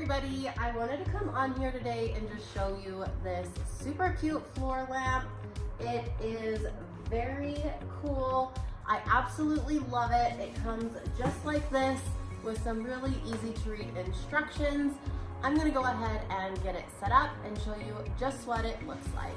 everybody, I wanted to come on here today and just show you this super cute floor lamp. It is very cool. I absolutely love it. It comes just like this with some really easy to read instructions. I'm gonna go ahead and get it set up and show you just what it looks like.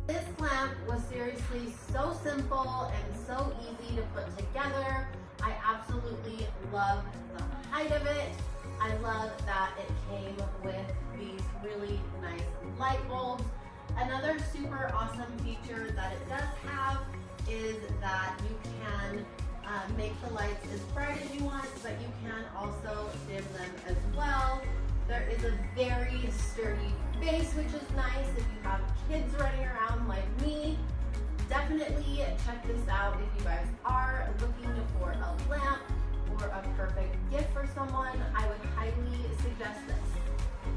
This lamp was seriously so simple and so easy to put together. I absolutely love the height of it. I love that it came with these really nice light bulbs. Another super awesome feature that it does have is that you can make the lights as bright as you want, but you can also dim them as well. There is a very sturdy base, which is nice if you have kids running around like me. Definitely check this out if you guys are looking for a lamp or a perfect gift for someone. I would highly suggest that